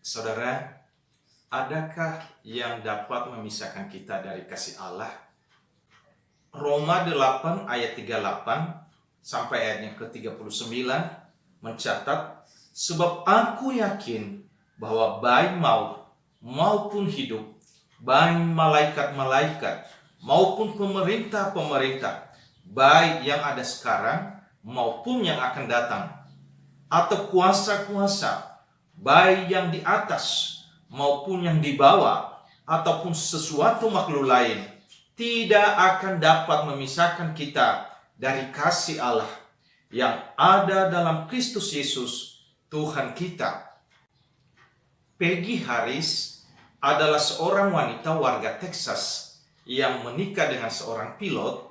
Saudara, adakah yang dapat memisahkan kita dari kasih Allah? Roma 8 ayat 38 sampai ayatnya ke-39 mencatat, sebab aku yakin bahwa baik maut maupun hidup, baik malaikat-malaikat maupun pemerintah-pemerintah, baik yang ada sekarang maupun yang akan datang, atau kuasa-kuasa, baik yang di atas maupun yang di bawah, ataupun sesuatu makhluk lain, tidak akan dapat memisahkan kita dari kasih Allah yang ada dalam Kristus Yesus, Tuhan kita. Peggy Harris adalah seorang wanita warga Texas yang menikah dengan seorang pilot,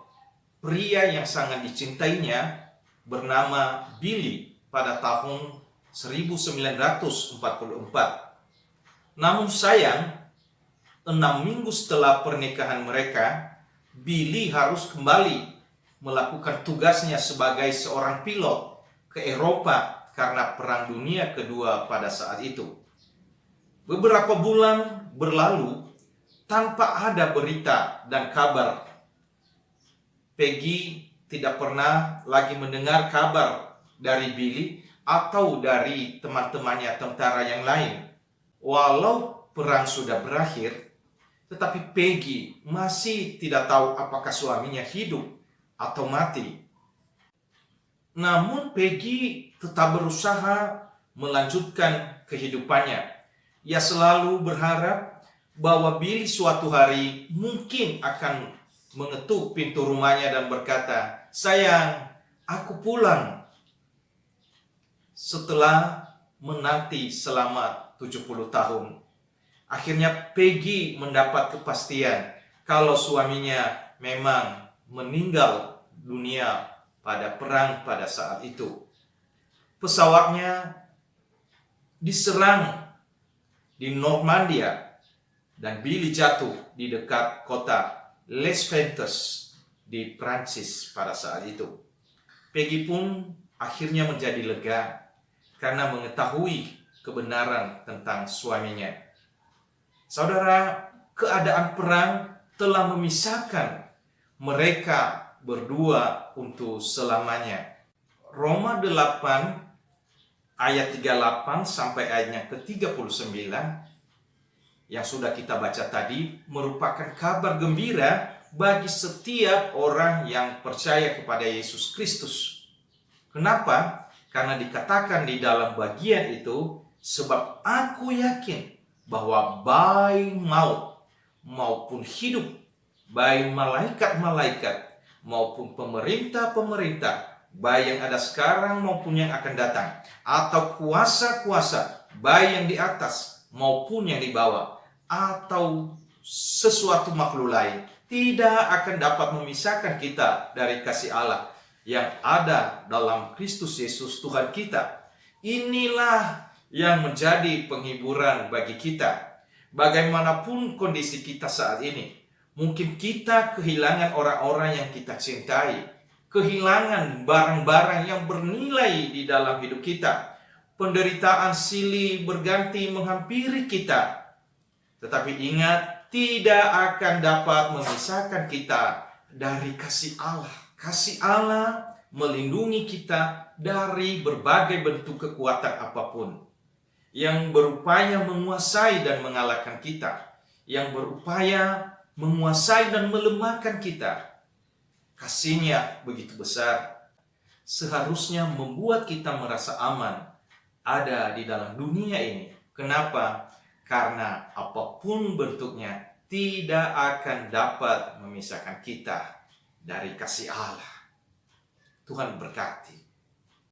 pria yang sangat dicintainya bernama Billy pada tahun 1944. Namun sayang, 6 minggu setelah pernikahan mereka, Billy harus kembali melakukan tugasnya sebagai seorang pilot ke Eropa karena Perang Dunia Kedua pada saat itu. Beberapa bulan berlalu tanpa ada berita dan kabar. Peggy tidak pernah lagi mendengar kabar dari Billy atau dari teman-temannya tentara yang lain. Walau perang sudah berakhir, tetapi Peggy masih tidak tahu apakah suaminya hidup atau mati. Namun Peggy tetap berusaha melanjutkan kehidupannya. Ia selalu berharap bahwa Billy suatu hari mungkin akan mengetuk pintu rumahnya dan berkata, "Sayang, aku pulang." Setelah menanti selama 70 tahun, akhirnya Peggy mendapat kepastian kalau suaminya memang meninggal dunia pada perang pada saat itu. Pesawatnya diserang di Normandia dan Billy jatuh di dekat kota Les Ventres di Prancis pada saat itu. Peggy pun akhirnya menjadi lega karena mengetahui kebenaran tentang suaminya. Saudara, keadaan perang telah memisahkan mereka berdua untuk selamanya. Roma 8 ayat 38 sampai ayatnya ke-39 yang sudah kita baca tadi merupakan kabar gembira bagi setiap orang yang percaya kepada Yesus Kristus. Kenapa? Karena dikatakan di dalam bagian itu, sebab aku yakin bahwa baik maut maupun hidup, baik malaikat-malaikat maupun pemerintah-pemerintah, baik yang ada sekarang maupun yang akan datang, atau kuasa-kuasa, baik yang di atas maupun yang di bawah, atau sesuatu makhluk lain, tidak akan dapat memisahkan kita dari kasih Allah yang ada dalam Kristus Yesus Tuhan kita. Inilah yang menjadi penghiburan bagi kita. Bagaimanapun kondisi kita saat ini, mungkin kita kehilangan orang-orang yang kita cintai, kehilangan barang-barang yang bernilai di dalam hidup kita, penderitaan silih berganti menghampiri kita. Tetapi ingat, tidak akan dapat memisahkan kita dari kasih Allah. Kasih Allah melindungi kita dari berbagai bentuk kekuatan apapun yang berupaya menguasai dan mengalahkan kita, yang berupaya menguasai dan melemahkan kita. Kasih-Nya begitu besar, seharusnya membuat kita merasa aman ada di dalam dunia ini. Kenapa? Karena apapun bentuknya tidak akan dapat memisahkan kita dari kasih Allah. Tuhan berkati.